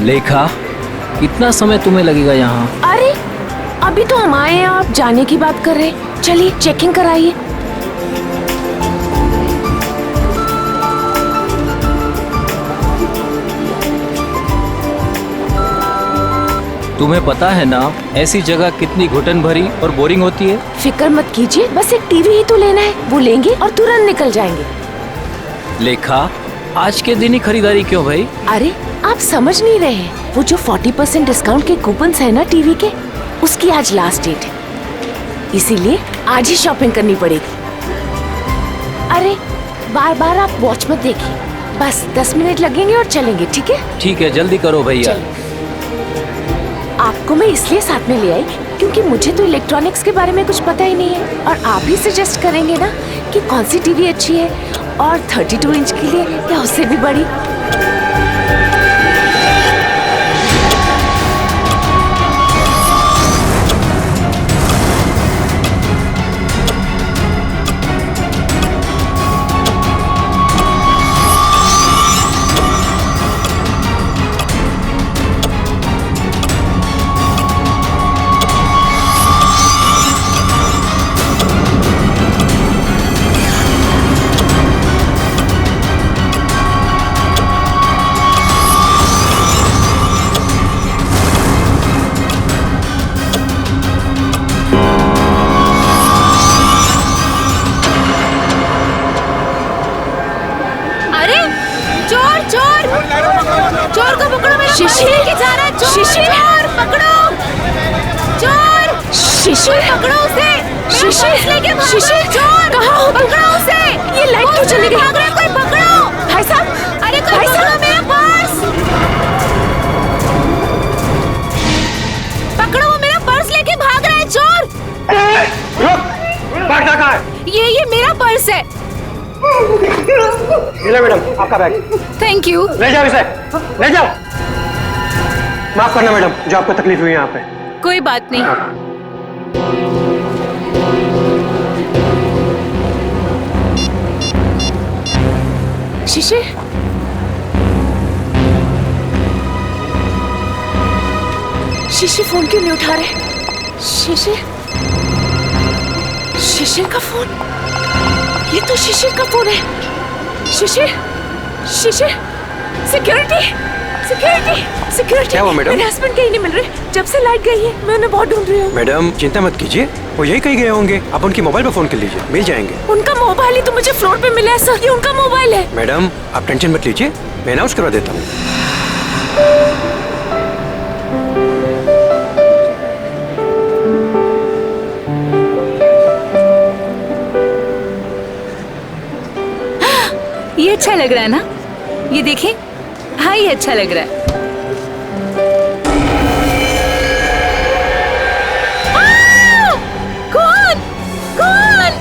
लेखा, कितना समय तुम्हें लगेगा यहाँ? अरे अभी तो हम आए हैं, आप जाने की बात कर रहे हैं। चलिए चेकिंग कराइए। तुम्हें पता है ना ऐसी जगह कितनी घुटन भरी और बोरिंग होती है। फिक्र मत कीजिए, बस एक टीवी ही तो लेना है, वो लेंगे और तुरंत निकल जाएंगे। लेखा, आज के दिन ही खरीदारी क्यों भाई? अरे आप समझ नहीं रहे हैं, वो जो 40% डिस्काउंट के कूपन्स है ना टीवी के, उसकी आज लास्ट डेट है, इसीलिए आज ही शॉपिंग करनी पड़ेगी। अरे बार बार आप वॉच मत देखिए, बस 10 मिनट लगेंगे और चलेंगे, ठीक है? ठीक है, जल्दी करो भैया। आपको मैं इसलिए साथ में ले आई क्योंकि मुझे तो इलेक्ट्रॉनिक्स के बारे में कुछ पता ही नहीं है, और आप ही सजेस्ट करेंगे ना कि कौन सी टीवी अच्छी है, और 32 इंच के लिए या उससे भी बड़ी। चोर को पकड़ो, मेरा शिशिर लेके जा रहा है। शिशिर, चोर पकड़ो, चोर, शिशिर पकड़ो उसे, शिशिर लेके, शिशिर चोर, कहाँ हो? पकड़ो उसे। ये लाइट क्यों चली गई? भाग रहा है कोई, पकड़ो। भाई साहब, अरे कोई पकड़ो मेरा पर्स, पकड़ो, वो मेरा पर्स लेके भाग रहा है चोर। रुक, बैग कहाँ है? ये मेरा पर्स है। मिला मैडम आपका बैग। Thank you. ले जाओ इसे, ले जाओ। माफ करना मैडम, जो आपको तकलीफ हुई यहाँ पे। कोई बात नहीं। शिशिर, शिशिर फोन क्यों नहीं उठा रहे? शिशिर, शिशिर का फोन, ये तो शिशिर का फोन है। शिशिर, शिशिर, सिक्योरिटी, सिक्योरिटी, सिक्योरिटी। क्या हुआ मैडम? मेरे हस्बैंड कहीं नहीं मिल रहे, जब से लाइट गई है मैं उन्हें बहुत ढूंढ रही हूँ। मैडम चिंता मत कीजिए, वो यही कहीं गए होंगे, आप उनके मोबाइल पर फोन कर लीजिए, मिल जाएंगे। उनका मोबाइल ही तो मुझे फ्लोर पे मिला है सर, ये उनका मोबाइल है। मैडम आप टेंशन मत लीजिए, मैं अनाउंस करवा देता हूँ। ये अच्छा लग रहा है ना, ये देखिए। हाँ ये अच्छा लग रहा है। कौन? कौन?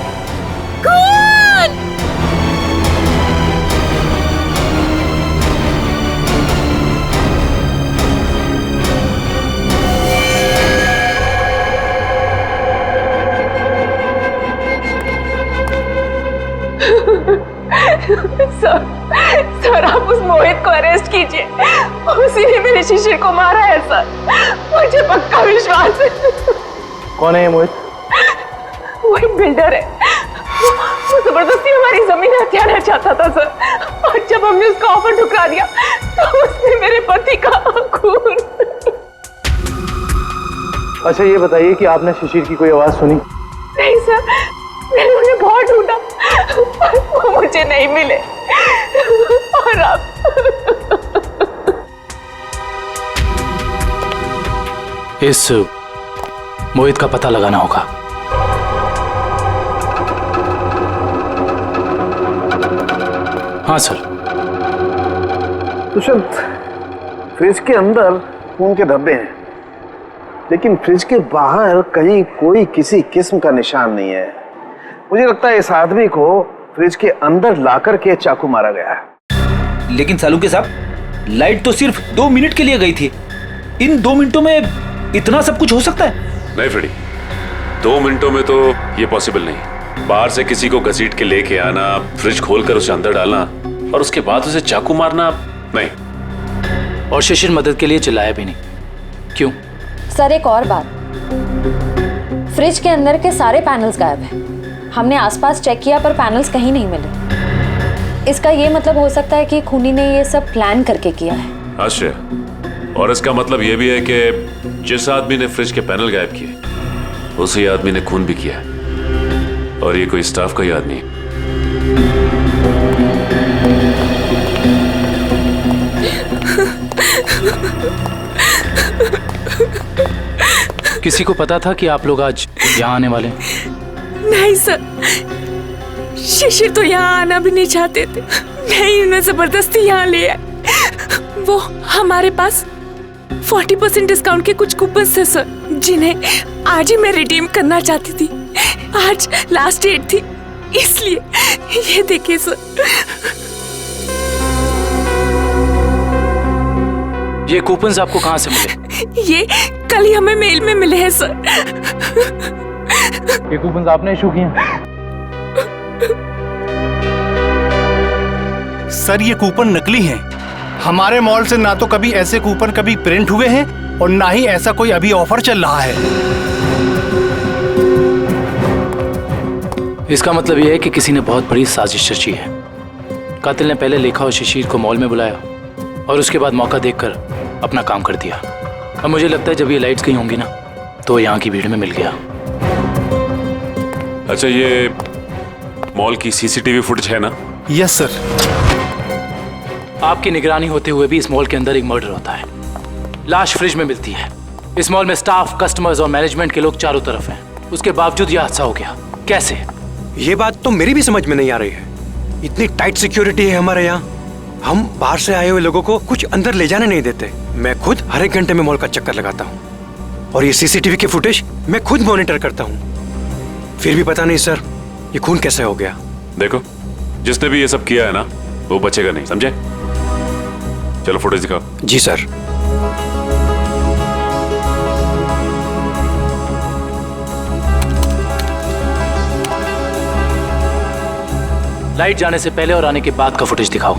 कौन? सर आप उस मोहित को अरेस्ट कीजिए, उसी ने मेरे शिशिर को मारा है सर, मुझे पक्का विश्वास है। कौन है ये मोहित? वो एक बिल्डर है, वो जबरदस्ती हमारी जमीन हथियाना चाहता था सर, और जब हमने उसका ऑफर ठुकरा दिया तो उसने मेरे पति का खून। अच्छा ये बताइए कि आपने शिशिर की कोई आवाज सुनी? नहीं सर, मैंने उन्हें बहुत ढूंढा, वो मुझे नहीं मिले, और अब इस मोहित का पता लगाना होगा। हाँ सर। दुष्यंत, फ्रिज के अंदर खून के धब्बे हैं, लेकिन फ्रिज के बाहर कहीं कोई किसी किस्म का निशान नहीं है। मुझे लगता है इस आदमी को फ्रिज के अंदर लाकर के चाकू मारा गया है। लेकिन सालुंके साहब, लाइट तो सिर्फ 2 मिनट के लिए गई थी, इन 2 मिनटों में इतना सब कुछ हो सकता है? नहीं फ्रेडी, 2 मिनटों में तो ये पॉसिबल नहीं। बाहर से किसी को घसीट के लेके आना, फ्रिज खोलकर उसे अंदर डालना और उसके बाद उसे चाकू मारना, नहीं। और शिशिर मदद के लिए चिल्लाया भी नहीं। क्यों? सर एक और बात, फ्रिज के अंदर के सारे पैनल्स गायब हैं। हमने आसपास चेक किया पर पैनल्स कहीं नहीं मिले। इसका ये मतलब हो सकता है कि खूनी ने ये सब प्लान करके किया है। आश्रय, और इसका मतलब ये भी है कि जिस आदमी ने फ्रिज के पैनल गायब किए उसी आदमी ने खून भी किया है, और ये कोई स्टाफ का ही आदमी है। किसी को पता था कि आप लोग आज यहाँ आने वाले हैं? नहीं सर, शिशिर तो यहाँ आना भी नहीं चाहते थे। नहीं, उन्हें जबरदस्ती यहाँ ले आए। वो हमारे पास 40% डिस्काउंट के कुछ कूपन थे सर, जिन्हें आज ही मैं रिडीम करना चाहती थी। आज लास्ट डेट थी, इसलिए ये देखिए सर। ये कूपन्स आपको कहाँ से मिले? ये कल ही हमें मेल में मिले हैं सर। ये कूपन्स आपने इशू किए? सर ये कूपन नकली हैं। हमारे मॉल से ना तो कभी ऐसे कूपन कभी प्रिंट हुए हैं और ना ही ऐसा कोई अभी ऑफर चल रहा है। इसका मतलब यह है कि किसी ने बहुत बड़ी साजिश रची है। कातिल ने पहले लेखा और शिशिर को मॉल में बुलाया और उसके बाद मौका देखकर अपना काम कर दिया। अब मुझे लगता है जब ये लाइट्स गई होंगी ना तो यहाँ की भीड़ में मिल गया। अच्छा, ये मॉल की सीसीटीवी फुटेज है ना? Yes sir. आपकी निगरानी होते हुए भी इस मॉल के अंदर एक मर्डर होता है। लाश फ्रिज में मिलती है। इस मॉल में स्टाफ, कस्टमर्स और मैनेजमेंट के लोग चारों तरफ हैं। उसके बावजूद यह हादसा हो गया। कैसे? ये बात तो मेरी भी समझ में नहीं आ रही है। इतनी टाइट सिक्योरिटी है हमारे यहाँ, हम बाहर से आए हुए लोगों को कुछ अंदर ले जाने नहीं देते। मैं खुद हर एक घंटे में मॉल का चक्कर लगाता हूँ और ये सीसीटीवी की फुटेज मैं खुद मॉनिटर करता हूँ। फिर भी पता नहीं सर, ये खून कैसे हो गया। देखो, जिसने भी ये सब किया है ना वो बचेगा नहीं, समझे? चलो फुटेज दिखाओ। जी सर। लाइट जाने से पहले और आने के बाद का फुटेज दिखाओ।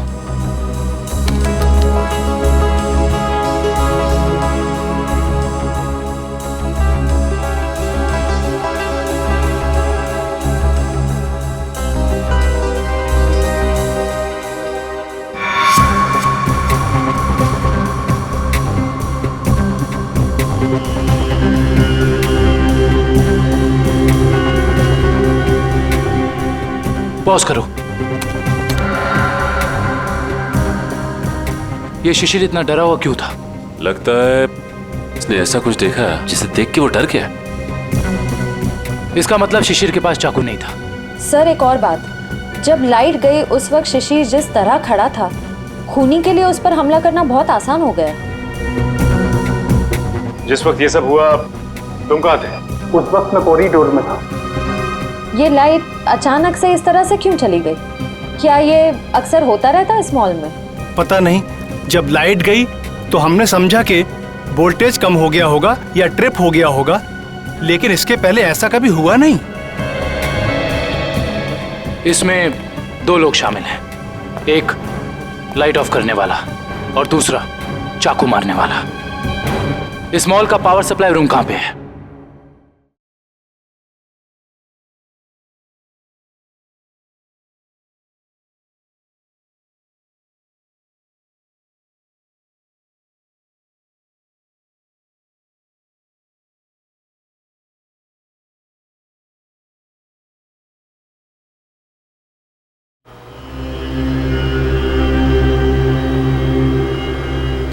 पॉज करो। ये शिशिर इतना डरा हुआ क्यों था? लगता है इसने ऐसा कुछ देखा जिसे देख के वो डर गया। इसका मतलब शिशिर के पास चाकू नहीं था। सर एक और बात, जब लाइट गई उस वक्त शिशिर जिस तरह खड़ा था, खूनी के लिए उस पर हमला करना बहुत आसान हो गया। जिस वक्त ये सब हुआ तुम कहाँ थे? उस वक्त मैं कॉरिडोर में था। ये लाइट अचानक से इस तरह से क्यों चली गई? क्या ये अक्सर होता रहता है इस मॉल में? पता नहीं, जब लाइट गई तो हमने समझा कि वोल्टेज कम हो गया होगा या ट्रिप हो गया होगा, लेकिन इसके पहले ऐसा कभी हुआ नहीं। इसमें दो लोग शामिल हैं, एक लाइट ऑफ करने वाला और दूसरा चाकू मारने वाला। इस मॉल का पावर सप्लाई रूम कहाँ पे है?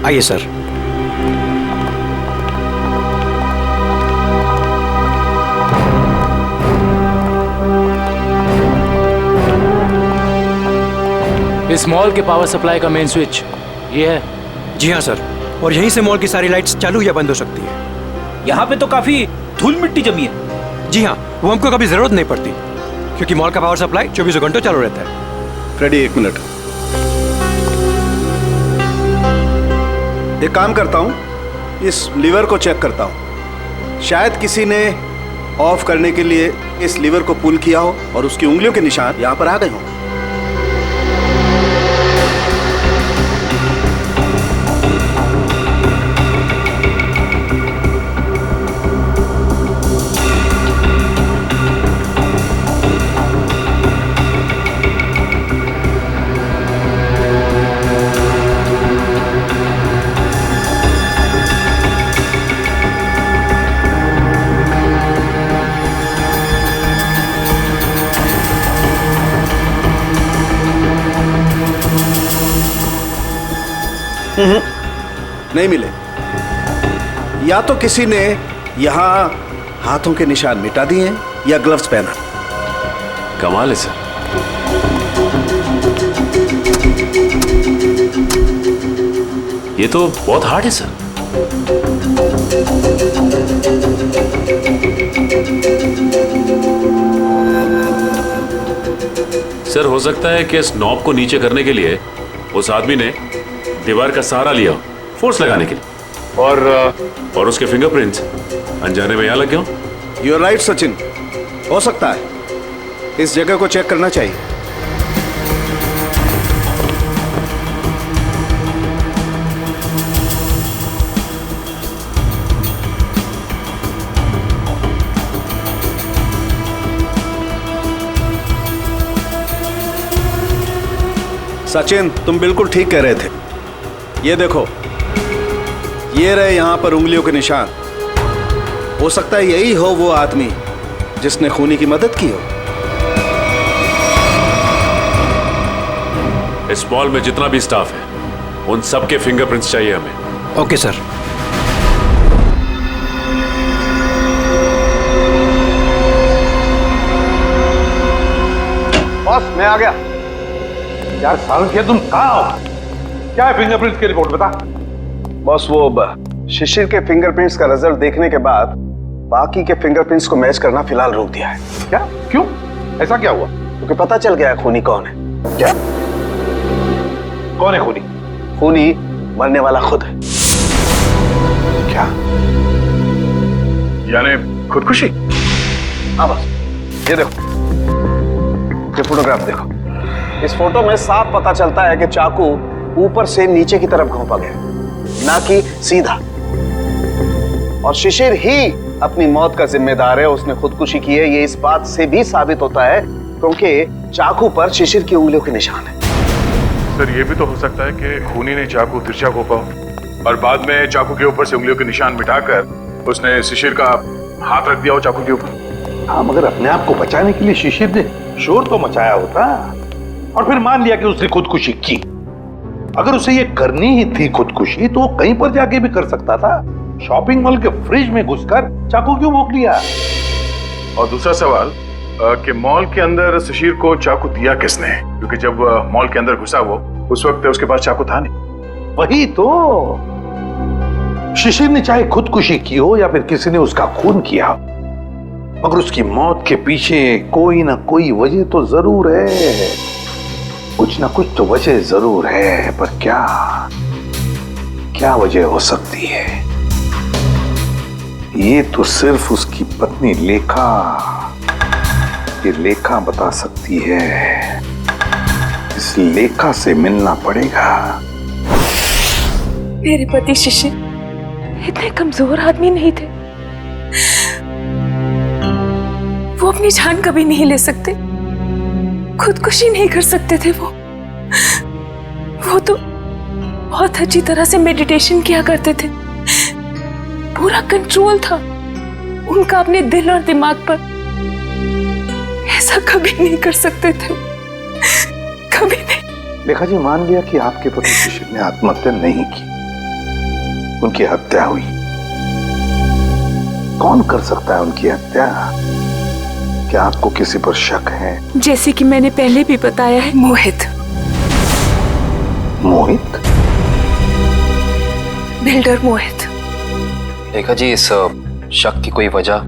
आइए सर। इस मॉल के पावर सप्लाई का मेन स्विच ये है? जी हाँ सर, और यहीं से मॉल की सारी लाइट्स चालू या बंद हो सकती है। यहाँ पे तो काफी धूल मिट्टी जमी है। जी हाँ, वो हमको कभी जरूरत नहीं पड़ती क्योंकि मॉल का पावर सप्लाई 24 घंटों चालू रहता है। फ्रेडी, एक मिनट। एक काम करता हूँ, इस लीवर को चेक करता हूँ। शायद किसी ने ऑफ करने के लिए इस लीवर को पुल किया हो और उसकी उंगलियों के निशान यहाँ पर आ गए हों। नहीं मिले। या तो किसी ने यहाँ हाथों के निशान मिटा दिए हैं या ग्लव्स पहना। कमाल है सर। ये तो बहुत हार्ड है सर। सर हो सकता है कि इस नॉब को नीचे करने के लिए उस आदमी ने दीवार का सहारा लिया हो, फोर्स लगाने के लिए, और उसके फिंगरप्रिंट्स अनजाने में यहां लग गए हो। यू आर राइट सचिन, हो सकता है। इस जगह को चेक करना चाहिए। सचिन, तुम बिल्कुल ठीक कह रहे थे। ये देखो, ये रहे यहां पर उंगलियों के निशान। हो सकता है यही हो वो आदमी जिसने खूनी की मदद की हो। इस मॉल में जितना भी स्टाफ है उन सबके फिंगरप्रिंट्स चाहिए हमें। Okay sir. बॉस, मैं आ गया। यार सालंकिया, तुम कहाँ हो? क्या है फिंगरप्रिंट्स की रिपोर्ट, बता। बॉस, वो शिशिर के फिंगरप्रिंट्स का रिजल्ट देखने के बाद बाकी के फिंगरप्रिंट्स को मैच करना फिलहाल रोक दिया है। क्या? क्यों? ऐसा क्या हुआ? क्योंकि पता चल गया खूनी कौन है। क्या? कौन है खूनी? खूनी मरने वाला खुद है। क्या? यानी खुदकुशी? हाँ बस, ये देखो, ये फोटोग्राफ देखो। इस फोटो में साफ पता चलता है कि चाकू ऊपर से नीचे की तरफ घोंपा गया, ना कि सीधा। और शिशिर ही अपनी मौत का जिम्मेदार है, उसने खुदकुशी की है। ये इस बात से भी साबित होता है क्योंकि चाकू पर शिशिर की उंगलियों के निशान है। सर, ये भी तो हो सकता है कि खूनी ने चाकू तिरछा घोंपा हो और बाद में चाकू के ऊपर से उंगलियों के निशान मिटाकर उसने शिशिर का हाथ रख दिया हो चाकू के ऊपर। हाँ, मगर अपने आप को बचाने के लिए शिशिर ने शोर तो मचाया होता और फिर मान लिया कि उसने खुदकुशी की। अगर उसे ये करनी ही थी खुदकुशी, तो वो कहीं पर जाके भी कर सकता था। शॉपिंग मॉल के फ्रिज में घुसकर चाकू क्यों भोंक लिया? और दूसरा सवाल कि मॉल के अंदर शिशिर को चाकू दिया किसने? क्योंकि जब मॉल के अंदर घुसा वो, उस वक्त उसके पास चाकू था नहीं। वही तो, शिशिर ने चाहे खुदकुशी की हो या फिर किसी ने उसका खून किया, मगर उसकी मौत के पीछे कोई ना कोई वजह तो जरूर है। कुछ ना कुछ तो वजह जरूर है, पर क्या वजह हो सकती है? ये तो सिर्फ उसकी पत्नी लेखा बता सकती है। इस लेखा से मिलना पड़ेगा। मेरे पति शिशिर इतने कमजोर आदमी नहीं थे। वो अपनी जान कभी नहीं ले सकते, खुदकुशी नहीं कर सकते थे। वो तो बहुत अच्छी तरह से मेडिटेशन किया करते थे। पूरा कंट्रोल था उनका अपने दिल और दिमाग पर। ऐसा कभी नहीं कर सकते थे, कभी नहीं। लेखा जी, मान लिया कि आपके पति शिशिर ने आत्महत्या नहीं की, उनकी हत्या हुई। कौन कर सकता है उनकी हत्या? क्या आपको किसी पर शक है? जैसे कि मैंने पहले भी बताया है, मोहित। मोहित? बिल्डर मोहित। देखा जी, इस शक की कोई वजह?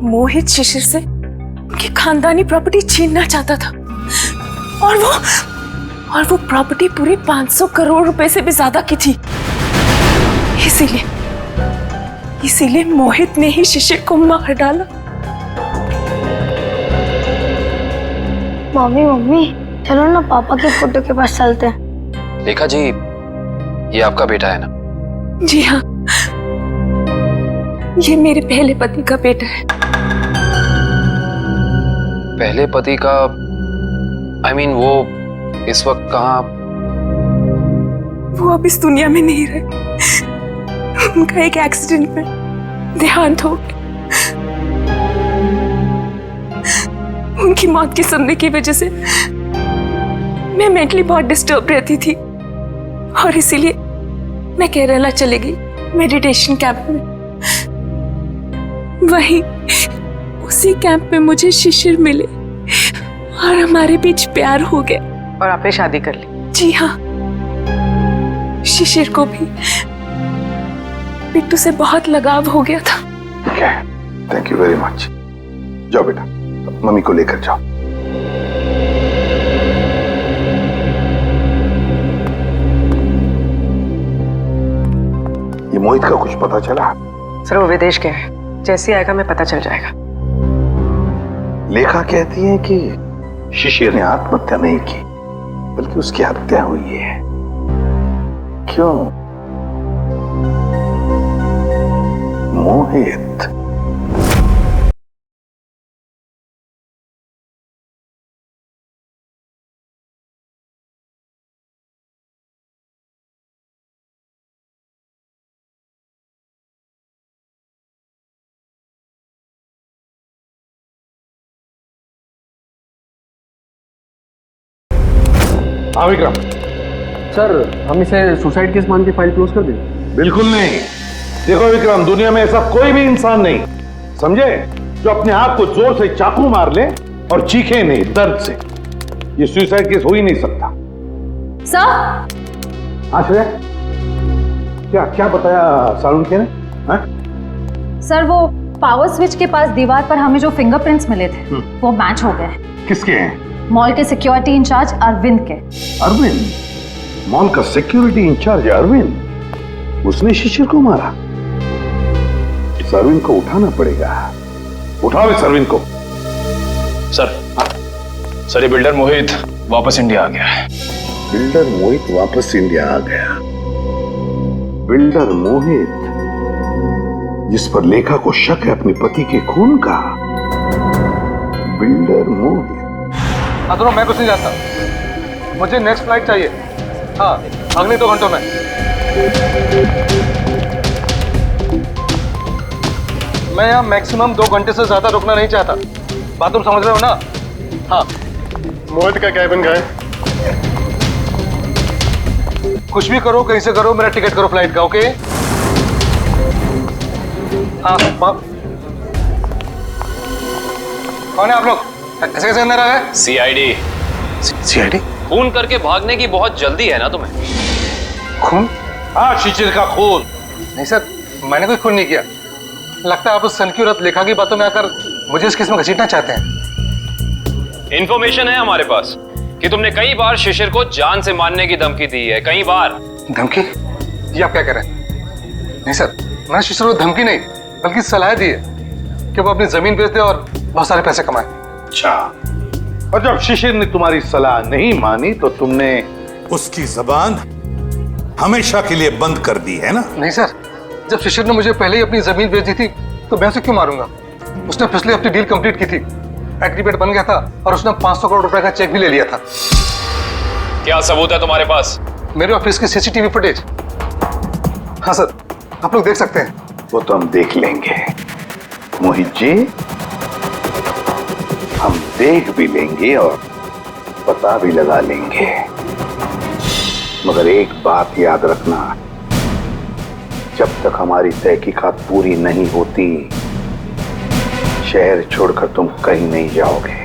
मोहित शिशिर से उनकी खानदानी प्रॉपर्टी छीनना चाहता था और वो प्रॉपर्टी पूरी 500 करोड़ रुपए से भी ज्यादा की थी। इसीलिए मोहित ने ही शिशिर को मार डाला। मम्मी चलो ना, पापा के फोटो के पास चलते हैं। देखा जी, ये आपका बेटा है ना? जी हाँ, ये मेरे पहले पति का बेटा है। पहले पति का? I mean, वो इस वक्त कहाँ? वो अब इस दुनिया में नहीं रहे। उनका एक एक्सीडेंट में देहांत हो गया। उनकी मौत के सदमे की वजह से मैं मेंटली बहुत डिस्टर्ब रहती थी और इसीलिए मैं केरला चली गई मेडिटेशन कैंप में। वहीं उसी कैंप में मुझे शिशिर मिले और हमारे बीच प्यार हो गया। और आपने शादी कर ली? जी हाँ, शिशिर को भी बिट्टू से बहुत लगाव हो गया था। Thank you very much. जाओ बेटा, मम्मी को लेकर जाओ। ये मोहित का कुछ पता चला? सर वो विदेश गया है, जैसे ही आएगा मैं पता चल जाएगा। लेखा कहती है कि शिशिर ने आत्महत्या नहीं की बल्कि उसकी हत्या हुई है। क्यों? मोहित। हाँ विक्रम। सर हम इसे सुसाइड केस मान के फाइल क्लोज कर दें? बिल्कुल नहीं। देखो विक्रम, दुनिया में ऐसा कोई भी इंसान नहीं, समझे, जो अपने आप को जोर से चाकू मार ले और चीखे नहीं दर्द से। ये सुसाइड केस हो ही नहीं सकता। सर। आश्रय, क्या क्या बताया सारुण ने? सर वो पावर स्विच के पास दीवार पर हमें जो फिंगरप्रिंट्स मिले थे वो मैच हो गए। किसके हैं? मॉल के सिक्योरिटी इंचार्ज अरविंद के। अरविंद? मॉल का सिक्योरिटी इंचार्ज अरविंद? उसने शिशिर को मारा? इस अरविंद को उठाना पड़ेगा। उठाओ इस अरविंद को। सर ये बिल्डर मोहित वापस इंडिया आ गया है। बिल्डर मोहित वापस इंडिया आ गया? बिल्डर मोहित जिस पर लेखा को शक है अपने पति के खून का? बिल्डर मोहित। हाँ दोनों, मैं कुछ नहीं जानता, मुझे नेक्स्ट फ्लाइट चाहिए। हाँ, अगले 2 घंटों में। मैं यहाँ मैक्सिमम 2 घंटे से ज्यादा रुकना नहीं चाहता। बात तुम समझ रहे हो ना? हाँ। मोहित का कैबिन गए। कुछ भी करो, कहीं से करो, मेरा टिकट करो फ्लाइट का, ओके? हाँ। कौन है आप लोग? ऐसे कैसे अंदर आ गए? सीआईडी। सीआईडी? खून करके भागने की बहुत जल्दी है ना तुम्हें? खून? हाँ, शिशिर का खून। नहीं सर, मैंने कोई खून नहीं किया। लगता है आप उस सनकी औरत लेखा की बातों में आकर मुझे इस केस में घसीटना चाहते हैं। इंफॉर्मेशन है हमारे पास कि तुमने कई बार शिशिर को जान से मारने की धमकी दी है, कई बार। धमकी? ये आप क्या कह रहे हैं? नहीं सर, मैंने शिशिर को धमकी नहीं बल्कि सलाह दी है कि वो अपनी जमीन बेच दे और बहुत सारे पैसे कमाए। अच्छा, और जब शिशिर ने तुम्हारी सलाह नहीं मानी तो तुमने उसकी जबान हमेशा के लिए बंद कर दी है ना? नहीं सर, जब शिशिर ने मुझे पहले ही अपनी जमीन बेच दी थी तो मैं उसे क्यों मारूंगा? उसने पिछले हफ्ते डील कंप्लीट की थी, एग्रीमेंट बन गया था और उसने 500 करोड़ रुपए का चेक भी ले लिया था। क्या सबूत है तुम्हारे पास? मेरे ऑफिस की सीसीटीवी फुटेज। हाँ सर, आप लोग देख सकते हैं। वो तो हम देख लेंगे मोहित जी, हम देख भी लेंगे और पता भी लगा लेंगे। मगर एक बात याद रखना, जब तक हमारी तहकीकात पूरी नहीं होती शहर छोड़कर तुम कहीं नहीं जाओगे।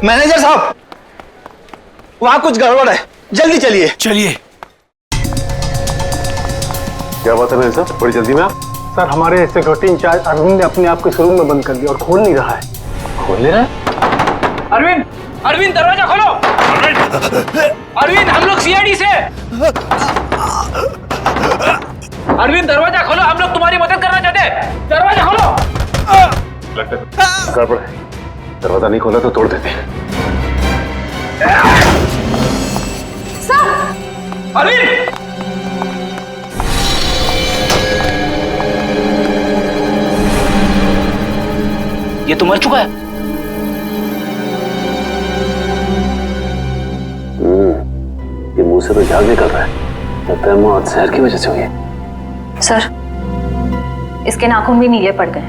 मैनेजर साहब, वहां कुछ गड़बड़ है, जल्दी चलिए। चलिए। क्या बात है मैनेजर साहब, बड़ी जल्दी में आप? सर हमारे सिक्योरिटी इंचार्ज अरविंद ने अपने आप को इस रूम में बंद कर दिया और खोल नहीं रहा है। खोल नहीं रहा है? अरविंद, अरविंद दरवाजा खोलो। अरविंद, हम लोग सीआईडी से। अरविंद दरवाजा खोलो, हम लोग तुम्हारी मदद करना चाहते हैं। दरवाजा खोलो। लगता है गड़बड़ है, दरवाजा नहीं खोला तो तोड़ देते हैं। अरविंद! ये तो मर चुका है। ये मुंह से तो झाग निकल रहा है, लगता है मौत जहर की वजह से हुई है। सर, इसके नाखून भी नीले पड़ गए।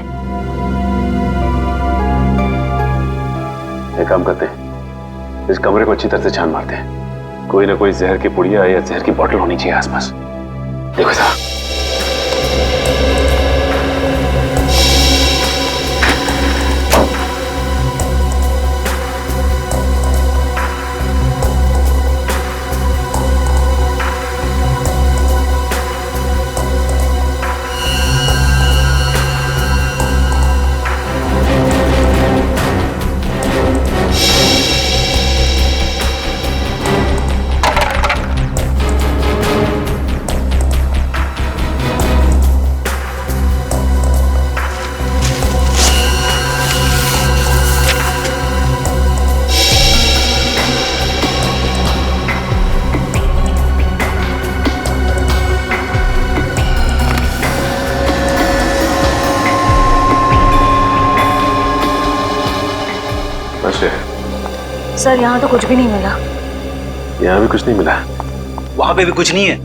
एक काम करते हैं, इस कमरे को अच्छी तरह से छान मारते हैं, कोई ना कोई जहर की पुड़िया या जहर की बोतल होनी चाहिए आसपास। देखो जरा। सर यहाँ तो कुछ भी नहीं मिला। यहाँ भी कुछ नहीं मिला? वहां पे भी कुछ नहीं है।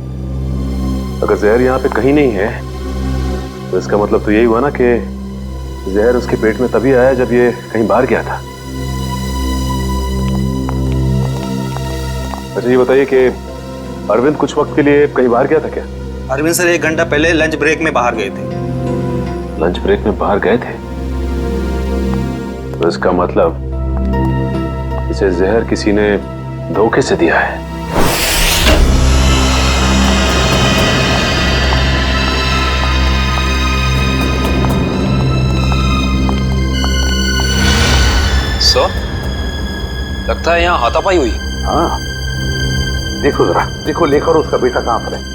अगर जहर यहाँ पे कहीं नहीं है तो इसका मतलब तो यही हुआ ना कि जहर उसके पेट में तभी आया जब ये कहीं बाहर गया था। अच्छा ये बताइए कि अरविंद कुछ वक्त के लिए कहीं बाहर गया था क्या? अरविंद सर 1 घंटा पहले लंच ब्रेक में बाहर गए थे। लंच ब्रेक में बाहर गए थे? तो इसका मतलब इसे जहर किसी ने धोखे से दिया है। सर, लगता है यहाँ हाथापाई हुई। हाँ, देखो जरा, देखो लेखा और उसका बेटा कहाँ पर है।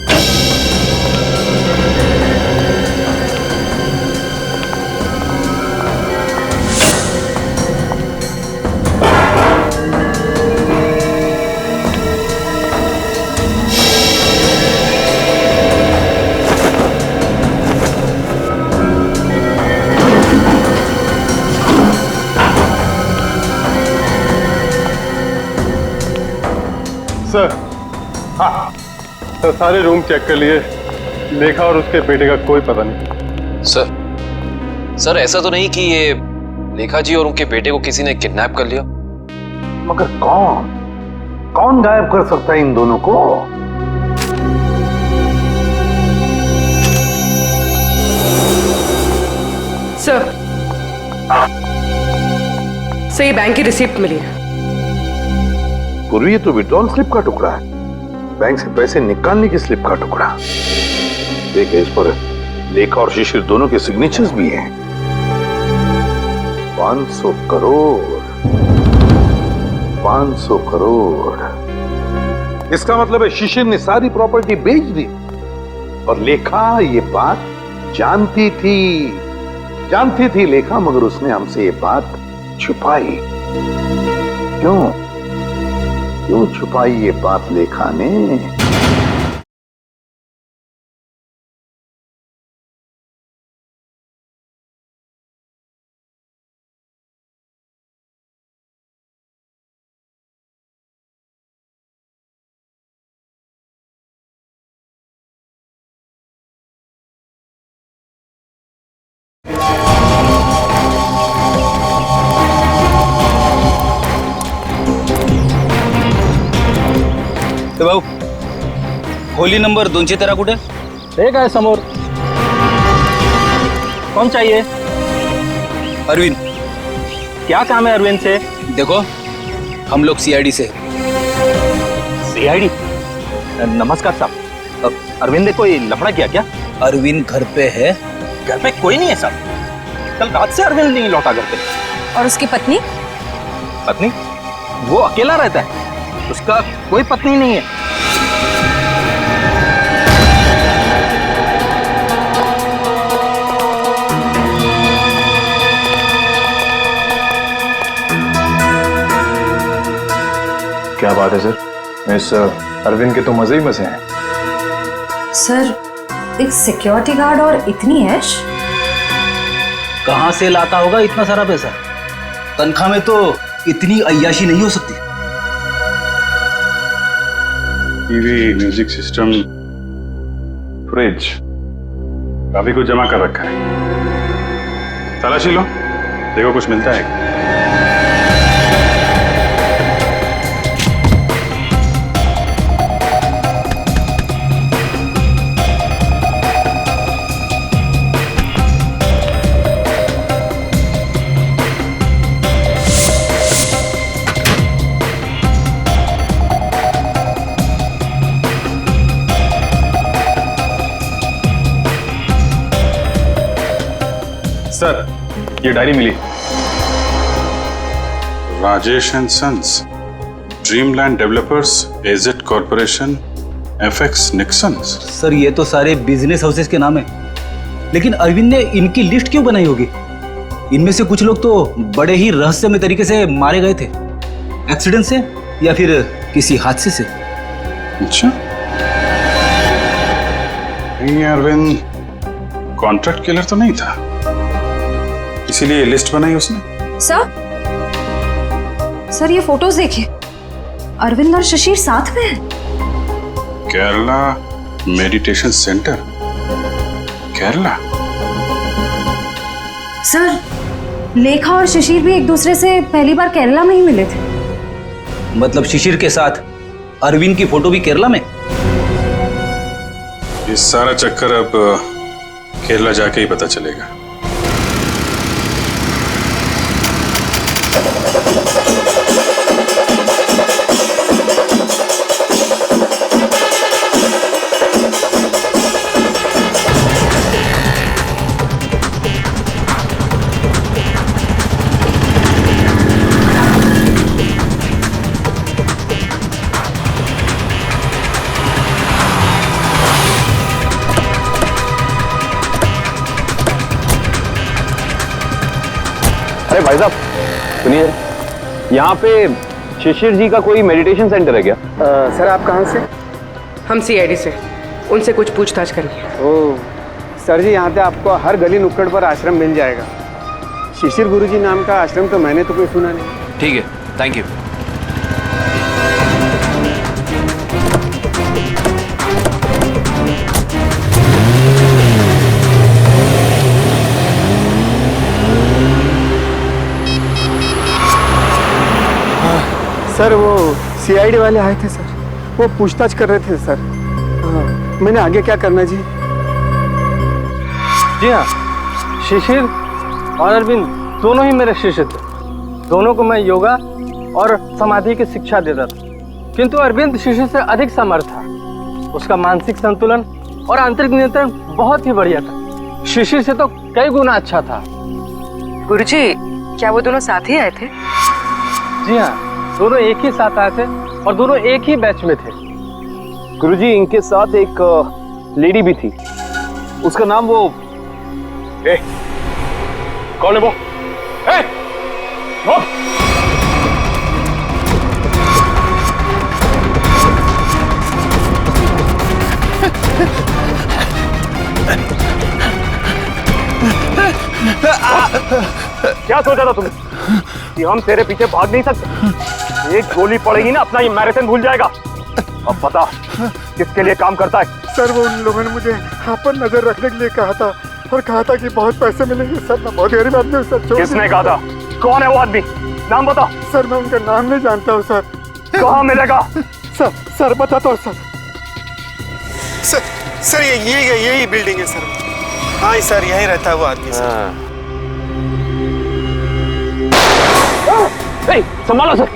सर, हाँ सर, सारे रूम चेक कर लिए, लेखा और उसके बेटे का कोई पता नहीं। सर ऐसा तो नहीं कि ये लेखा जी और उनके बेटे को किसी ने किडनैप कर लिया? मगर कौन गायब कर सकता है इन दोनों को? सर, ये बैंक की रिसिप्ट मिली है। पूर्वी ये तो विड्रॉल स्लिप का टुकड़ा है, बैंक से पैसे निकालने की स्लिप का टुकड़ा। देखिए इस पर लेखा और शिशिर दोनों के सिग्नेचर्स भी हैं। 500 करोड़ 500 करोड़। इसका मतलब है शिशिर ने सारी प्रॉपर्टी बेच दी और लेखा ये बात जानती थी लेखा, मगर उसने हमसे ये बात छुपाई। क्यों छुपाई ये बात लेखा ने? भाऊ, खोली नंबर 213 कुठे? एक आहे समोर. कौन चाहिए? अरविंद. क्या काम है अरविंद से? देखो, हम लोग सीआईडी से। सीआईडी? नमस्कार साहब, अरविंद ने कोई लफड़ा किया क्या? अरविंद घर पे है। घर पे कोई नहीं है साहब, कल रात से अरविंद नहीं लौटा घर पे। और उसकी पत्नी? पत्नी? वो अकेला रहता है, उसका कोई पत्नी नहीं है। क्या बात है सर, इस अरविंद के तो मजे ही मजे हैं। सर, एक सिक्योरिटी गार्ड और इतनी ऐश? कहां से लाता होगा इतना सारा पैसा? तनख्वाह में तो इतनी अय्याशी नहीं हो सकती। टीवी, म्यूजिक सिस्टम, फ्रिज, काफी कुछ जमा कर रखा है। तलाशी लो, देखो कुछ मिलता है। सर, ये डायरी मिली। Rajesh and sons, Dreamland developers, एजेट कॉर्पोरेशन, एफएक्स निक्सन्स। सर ये तो सारे बिजनेस हाउसेस के नाम है, लेकिन अरविंद ने इनकी लिस्ट क्यों बनाई होगी? इनमें से कुछ लोग तो बड़े ही रहस्यमय तरीके से मारे गए थे, एक्सीडेंट से या फिर किसी हादसे से। अच्छा, ये अरविंद कॉन्ट्रैक्ट किलर तो नहीं था, इसीलिए लिस्ट बनाई उसने। सर ये फोटोज देखिए, अरविंद और शिशिर साथ में हैं। Kerala meditation centre, Kerala. Sir लेखा और शिशिर भी एक दूसरे से पहली बार केरला में ही मिले थे। मतलब शिशिर के साथ अरविंद की फोटो भी केरला में? ये सारा चक्कर अब केरला जाके ही पता चलेगा। अरे भाई साहब सुनिए, यहाँ पे शिशिर जी का कोई मेडिटेशन सेंटर है क्या? सर आप कहाँ से? हम सीआईडी से, उनसे कुछ पूछताछ करनी है। ओह सर जी, यहाँ पे आपको हर गली नुक्कड़ पर आश्रम मिल जाएगा। शिशिर गुरुजी नाम का आश्रम तो मैंने तो कोई सुना नहीं। ठीक है, थैंक यू। सर वो सीआईडी वाले आए थे सर, वो पूछताछ कर रहे थे सर। हाँ, मैंने आगे क्या करना जी? जी हाँ, शिशिर और अरविंद दोनों ही मेरे शिष्य थे। दोनों को मैं योगा और समाधि की शिक्षा देता था, किंतु अरविंद शिशिर से अधिक समर्थ था। उसका मानसिक संतुलन और आंतरिक नियंत्रण बहुत ही बढ़िया था। शिशिर से तो कई गुना अच्छा था। गुरुजी, क्या वो दोनों साथ ही आए थे? जी हाँ, दोनों एक ही साथ आए थे और दोनों एक ही बैच में थे। गुरुजी, इनके साथ एक लेडी भी थी, उसका नाम वो कौन है वो? क्या सोचा था तुमने कि हम तेरे पीछे भाग नहीं सकते? एक गोली पड़ेगी ना, अपना ये मैराथन भूल जाएगा। अब पता किसके लिए काम करता है? सर वो उन लोगों ने मुझे यहाँ पर नजर रखने के लिए कहा था और कहा था कि बहुत पैसे मिलेंगे। सर मैं बहुत गरीब आदमी हूँ सर। किसने कहा था? कौन है वो आदमी? नाम बता। सर मैं उनका नाम नहीं जानता हूँ सर। कहाँ मिलेगा? सर बताता हूँ सर। सर यही बिल्डिंग है सर। हाँ सर, यही रहता है वो आदमी सर। संभालो सर।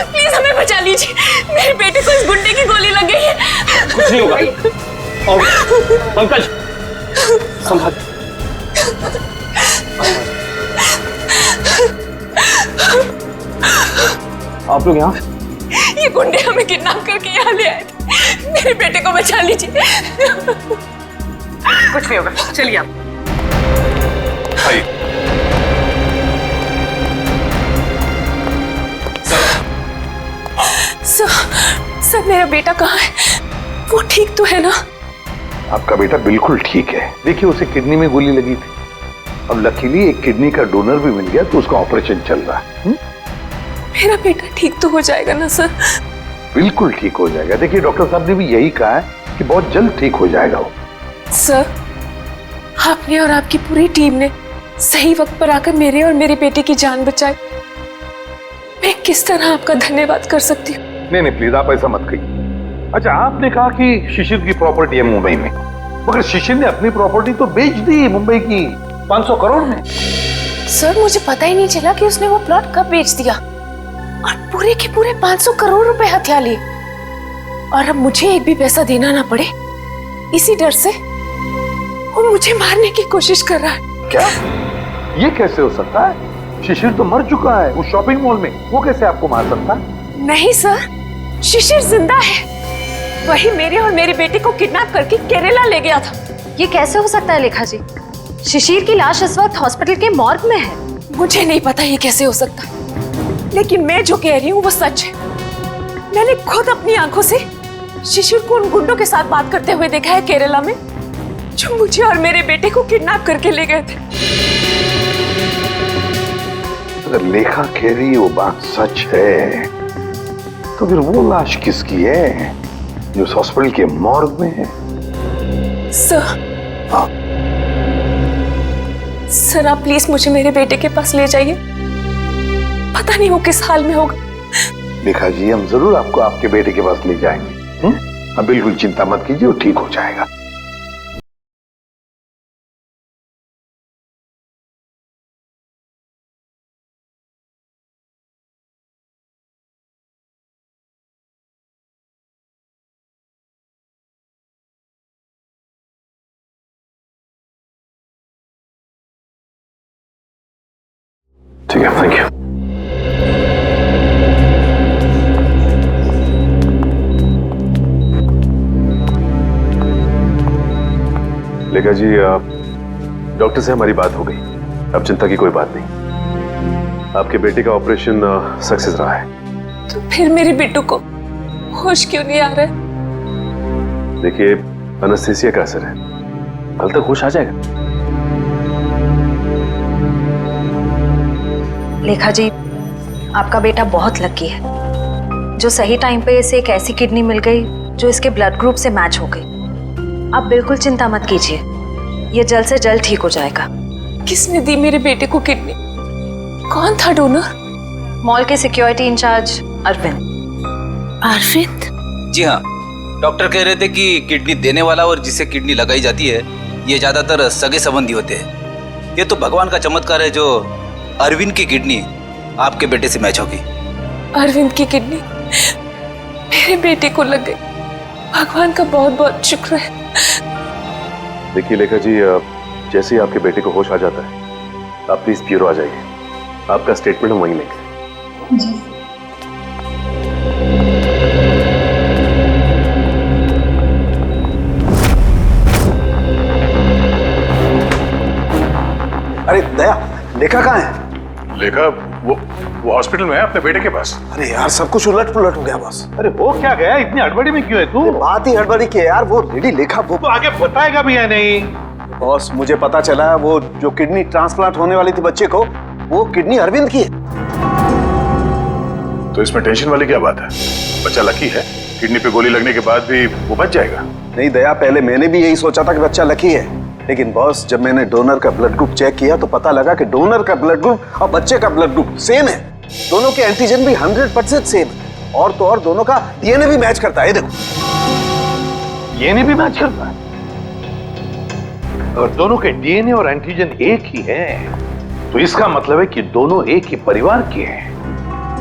प्लीज हमें बचा लीजिए, मेरे बेटे को इस गुंडे की गोली लग गई है। कुछ नहीं होगा। और पंकज संभाल। आप लोग यहाँ? ये गुंडे हमें किडनैप करके यहाँ ले आए थे, मेरे बेटे को बचा लीजिए। कुछ नहीं होगा, चलिए आप। सर मेरा बेटा कहाँ है? वो ठीक तो है ना? आपका बेटा बिल्कुल ठीक है। देखिए उसे किडनी में गोली लगी थी, अब लकीली एक किडनी का डोनर भी मिल गया तो उसका ऑपरेशन चल रहा है। मेरा बेटा ठीक तो हो जाएगा ना सर? बिल्कुल ठीक हो जाएगा। देखिए डॉक्टर साहब ने भी यही कहा है कि बहुत जल्द ठीक हो जाएगा वो। सर आपने और आपकी पूरी टीम ने सही वक्त पर आकर मेरे और मेरे बेटे की जान बचाई। मैं किस तरह आपका धन्यवाद कर सकती हूँ? नहीं प्लीज आप ऐसा मत कहिए। अच्छा आपने कहा कि शिशिर की प्रॉपर्टी है मुंबई में, मगर शिशिर ने अपनी प्रॉपर्टी तो बेच दी मुंबई की 500 करोड़ में। सर मुझे पता ही नहीं चला कि उसने वो प्लॉट कब बेच दिया और पूरे के पूरे 500 करोड़ रुपए हथिया लिए, और अब मुझे एक भी पैसा देना ना पड़े इसी डर से वो मुझे मारने की कोशिश कर रहा है। क्या? ये कैसे हो सकता है? शिशिर तो मर चुका है उस शॉपिंग मॉल में, वो कैसे आपको मार सकता है? नहीं सर, शिशिर जिंदा है। वही मेरे और मेरे बेटे को किडनैप करके केरला ले गया था। ये कैसे हो सकता है लेखा जी? शिशिर की लाश इस वक्त हॉस्पिटल के मॉर्ग में है। मुझे नहीं पता ये कैसे हो सकता है, लेकिन मैं जो कह रही हूँ वो सच है। मैंने खुद अपनी आंखों से शिशिर को उन गुंडों के साथ बात करते हुए देखा है केरला में, जो मुझे और मेरे बेटे को किडनैप करके ले गए थे। अगर लेखा कह रही वो बात सच है तो फिर वो लाश किसकी है जो उस हॉस्पिटल के मॉर्ग में है? सर आप प्लीज मुझे मेरे बेटे के पास ले जाइए, पता नहीं वो किस हाल में होगा। लेखा जी हम जरूर आपको आपके बेटे के पास ले जाएंगे। अब बिल्कुल चिंता मत कीजिए, वो ठीक हो जाएगा। ठीक है, थैंक यू। लेखा जी डॉक्टर से हमारी बात हो गई, अब चिंता की कोई बात नहीं। आपके बेटे का ऑपरेशन सक्सेस रहा है। तो फिर मेरे बेटू को होश क्यों नहीं आ रहा है? देखिए एनेस्थीसिया का असर है, कल तक होश आ जाएगा। लेखा जी आपका बेटा बहुत लकी है जो सही टाइम पे इसे एक ऐसी किडनी मिल गई जो इसके ब्लड ग्रुप से मैच हो गई। आप बिल्कुल चिंता मत कीजिए, ये जल्द से जल्द ठीक हो जाएगा। किसने दी मेरे बेटे को किडनी? कौन था डोनर? मॉल के सिक्योरिटी इंचार्ज अरविंद। अरविंद? जी हाँ, डॉक्टर कह रहे थे कि किडनी देने वाला और जिसे किडनी लगाई जाती है ये ज्यादातर सगे संबंधी होते हैं। ये तो भगवान का चमत्कार है जो अरविंद की किडनी आपके बेटे से मैच होगी। अरविंद की किडनी मेरे बेटे को लग गई, भगवान का बहुत बहुत शुक्र है। देखिए लेखा जी जैसे ही आपके बेटे को होश आ जाता है आप प्लीज ब्यूरो आ जाइए, आपका स्टेटमेंट हम वहीं लेंगे। जी। अरे दया, लेखा कहाँ है? लेखा वो हॉस्पिटल में है अपने बेटे के पास। अरे यार सब कुछ उलट पुलट हो गया बॉस। अरे वो क्या गया, इतनी हड़बड़ी में क्यों है तू? बात ही हड़बड़ी की है यार, वो लेडी लेखा वो तो आगे बताएगा भी है नहीं। बॉस मुझे पता चला वो जो किडनी ट्रांसप्लांट होने वाली थी बच्चे को, वो किडनी अरविंद की है। तो इसमें टेंशन वाली क्या बात है? बच्चा लकी है, किडनी पे गोली लगने के बाद भी वो बच जाएगा। नहीं दया, पहले मैंने भी यही सोचा था कि बच्चा लकी है, लेकिन बॉस जब मैंने डोनर का ब्लड ग्रुप चेक किया तो पता लगा कि डोनर का ब्लड ग्रुप और बच्चे का ब्लड ग्रुप सेम है। दोनों के एंटीजन भी 100% सेम है, और तो और दोनों का डीएनए भी मैच करता है। देखो डीएनए भी मैच करता है, और दोनों के डीएनए और एंटीजन एक ही है तो इसका मतलब है कि दोनों एक ही परिवार के हैं।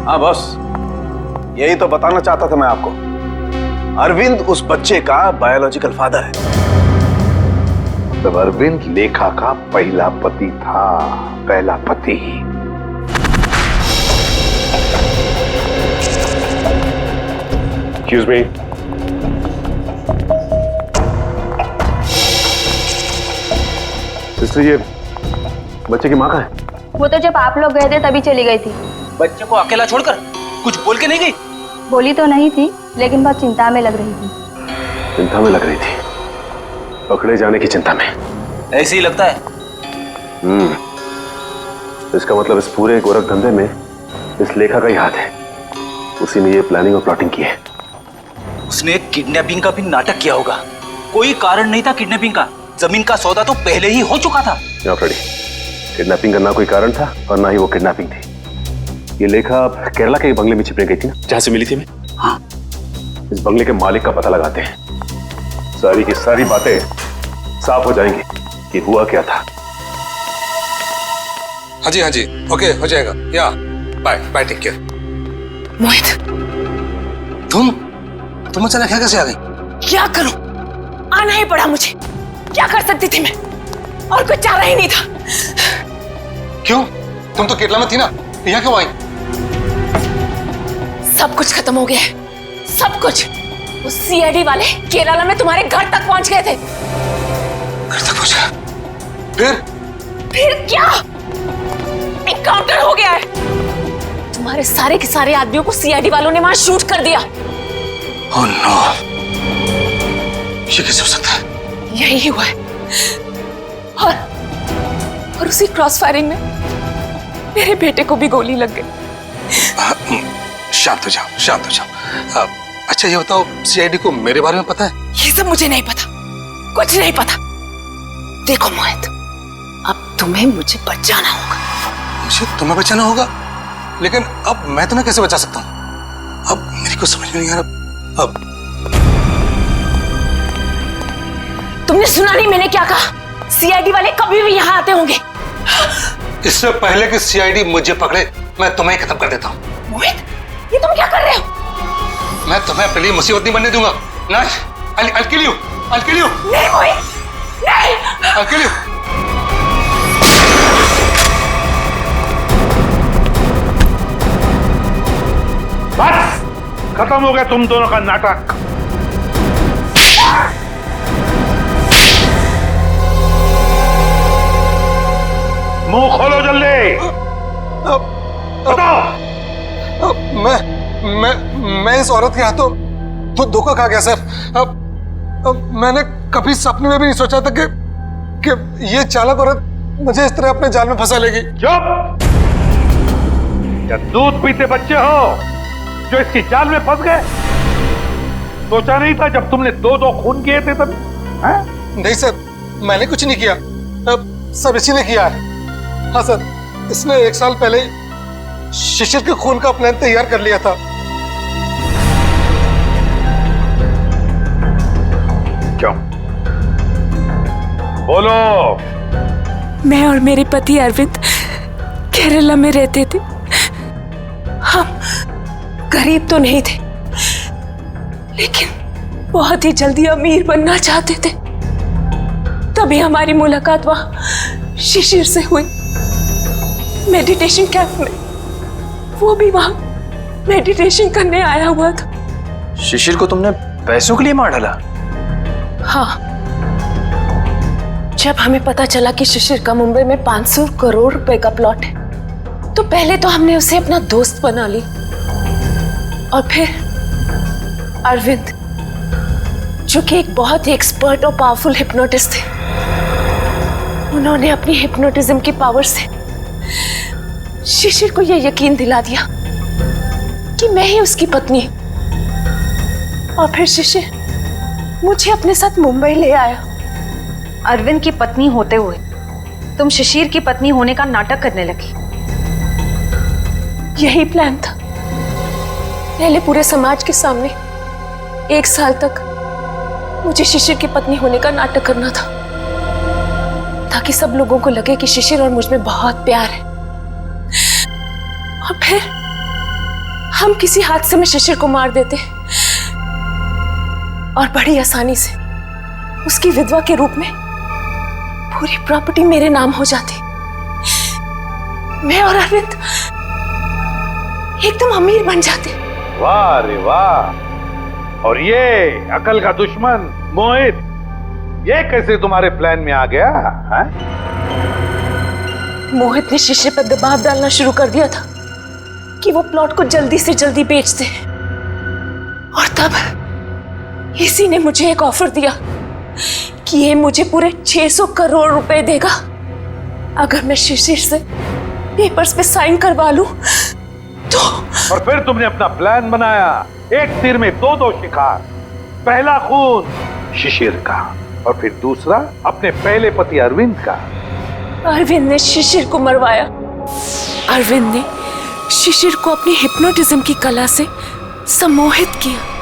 हाँ बॉस, यही तो बताना चाहता था मैं आपको। अरविंद उस बच्चे का बायोलॉजिकल फादर है। मतलब अरविंद लेखा का पहला पति था, पहला पति। Excuse me. सिस्टर, ये बच्चे की माँ कहाँ है? वो तो जब आप लोग गए थे तभी चली गई थी। बच्चे को अकेला छोड़कर कुछ बोल के नहीं गई? बोली तो नहीं थी, लेकिन बहुत चिंता में लग रही थी। चिंता में लग रही थी? पकड़े जाने की चिंता में? ऐसे ही लगता है। इसका मतलब इस पूरे गोरख धंधे में इस लेखा का ही हाथ है। उसी ने ये प्लानिंग और प्लॉटिंग की है। उसने किडनैपिंग का भी नाटक किया होगा। कोई कारण नहीं था किडनैपिंग का। जमीन का सौदा तो पहले ही हो चुका था। फ्रेडी, किडनैपिंग का ना कोई कारण था और ना ही वो किडनैपिंग थी। ये लेखा केरला के बंगले में छिपने गई थी ना, जहां से मिली थी मैं। हाँ, इस बंगले के मालिक का पता लगाते हैं। सारी की सारी बातें साफ हो जाएंगी कि हुआ क्या था। हाँ जी, ओके, हो जाएगा। या बाय बाय, टेक केयर। मोहित, तुम अचानक यहाँ कैसे आ गई? क्या करूं? आना ही पड़ा मुझे। क्या कर सकती थी मैं? और कोई चारा ही नहीं था। क्यों? तुम तो केरला में थी ना, यहाँ क्यों आई? सब कुछ खत्म हो गया है, सब कुछ। वो सीआईडी वाले केरला में तुम्हारे घर तक पहुंच गए थे। घर तक पहुंच गया? फिर क्या? एनकाउंटर हो गया है। तुम्हारे सारे के सारे आदमियों को सीआईडी वालों ने वहां शूट कर दिया। ओह नो, ये कैसे हो सकता है? यही हुआ है। और उसी क्रॉस फायरिंग में मेरे बेटे को भी गोली लग गई। शांत हो जाओ। अच्छा ये बताओ, सीआईडी को मेरे बारे में पता है? ये सब मुझे नहीं पता, कुछ नहीं पता। देखो मोहित, अब तुम्हें मुझे बचाना होगा। मुझे तुम्हें बचाना होगा? लेकिन अब मैं तुम्हें कैसे बचा सकता हूँ? अब मेरी कुछ समझ में नहीं आ रहा। अब तुमने सुना नहीं मैंने क्या कहा? सीआईडी वाले कभी भी यहाँ आते होंगे। इससे पहले कि सीआईडी मुझे पकड़े, मैं तुम्हें खत्म कर देता हूँ। मोहित, ये तुम क्या कर रहे हो? मैं तुम्हें अपने लिए मुसीबत नहीं बनने दूंगा। नहीं, I'll kill you. नहीं मोहित, नहीं। I'll kill you. बस खत्म हो गया तुम दोनों का नाटक। मुंह खोलो जल्दी, बताओ। मैं इस औरत के हाथों तो धोखा खा गया सर। अब मैंने कभी सपने में भी नहीं सोचा था कि ये चालाक औरत मुझे इस तरह अपने जाल में फंसा लेगी। चुप! क्या दूध पीते बच्चे हो जो इसकी जाल में फंस गए? सोचा नहीं था जब तुमने दो खून किए थे तब? नहीं सर, मैंने कुछ नहीं किया। अब सब इसी ने किया है। हाँ सर, इसने 1 साल पहले ही शिशिर के खून का प्लान तैयार कर लिया था। क्यों? बोलो। मैं और मेरे पति अरविंद केरला में रहते थे। हम गरीब तो नहीं थे, लेकिन बहुत ही जल्दी अमीर बनना चाहते थे। तभी हमारी मुलाकात वहां शिशिर से हुई, मेडिटेशन कैंप में। वो भी वहां मेडिटेशन करने आया हुआ था। शिशिर को तुमने पैसों के लिए मार डाला? हाँ, जब हमें पता चला कि शिशिर का मुंबई में 500 करोड़ रुपए का प्लॉट है, तो पहले तो हमने उसे अपना दोस्त बना ली, और फिर अरविंद, जो कि एक बहुत ही एक्सपर्ट और पावरफुल हिप्नोटिस्ट थे, उन्होंने अपनी हिप्नोटिज्म की पावर से शिशिर को यह यकीन दिला दिया कि मैं ही उसकी पत्नी हूं। और फिर शिशिर मुझे अपने साथ मुंबई ले आया। अरविंद की पत्नी होते हुए तुम शिशिर की पत्नी होने का नाटक करने लगी। यही प्लान था। पहले पूरे समाज के सामने 1 साल तक मुझे शिशिर की पत्नी होने का नाटक करना था, ताकि सब लोगों को लगे कि शिशिर और मुझ में बहुत प्यार है। और फिर हम किसी हादसे में शिशिर को मार देते और बड़ी आसानी से उसकी विधवा के रूप में पूरी प्रॉपर्टी मेरे नाम हो जाती। मैं और अरविंद एकदम अमीर बन जाते। वाह रे वाह। और ये अकल का दुश्मन मोहित, ये कैसे तुम्हारे प्लान में आ गया है? मोहित ने शिशिर पर दबाव डालना शुरू कर दिया था कि वो प्लॉट को जल्दी से जल्दी बेच दे, और तब इसी ने मुझे एक ऑफर दिया कि ये मुझे पूरे 600 करोड़ रुपए देगा अगर मैं शिशिर से पेपर्स पे साइन करवा लूं तो। और फिर तुमने अपना प्लान बनाया, एक तीर में दो शिकार। पहला खून शिशिर का और फिर दूसरा अपने पहले पति अरविंद का। अरविंद ने शिशिर को मरवाया। अरविंद ने शिशिर को अपनी हिप्नोटिज्म की कला से सम्मोहित किया।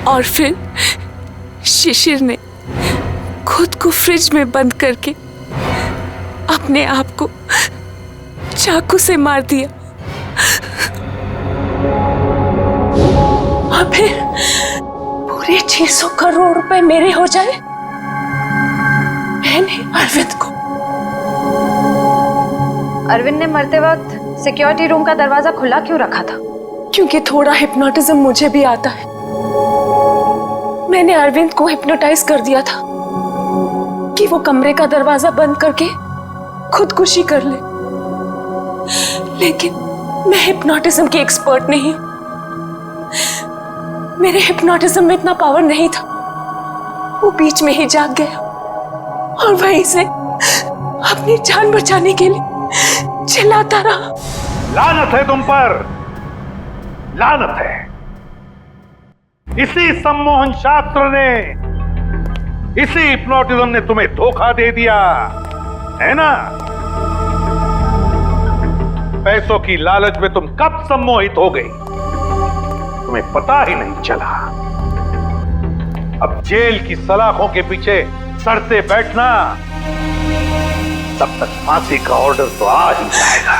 और फिर शिशिर ने खुद को फ्रिज में बंद करके अपने आप को चाकू से मार दिया। और फिर पूरे 600 करोड़ रुपए मेरे हो जाए। मैंने अरविंद को। अरविंद ने मरते वक्त सिक्योरिटी रूम का दरवाजा खुला क्यों रखा था? क्योंकि थोड़ा हिप्नोटिज्म मुझे भी आता है। मैंने अरविंद को हिप्नोटाइज कर दिया था कि वो कमरे का दरवाजा बंद करके खुदकुशी कर ले, लेकिन मैं हिप्नोटिज्म की एक्सपर्ट नहीं हूं। मेरे हिप्नोटिज्म में इतना पावर नहीं था। वो बीच में ही जाग गया और वहीं से अपनी जान बचाने के लिए चिल्लाता रहा। लानत है तुम पर, लानत है। इसी सम्मोहन शास्त्र ने, इसी हिप्नोटिज्म ने तुम्हें धोखा दे दिया है ना? पैसों की लालच में तुम कब सम्मोहित हो गई, तुम्हें पता ही नहीं चला। अब जेल की सलाखों के पीछे सड़ते बैठना, तब तक फांसी का ऑर्डर तो आ ही जाएगा।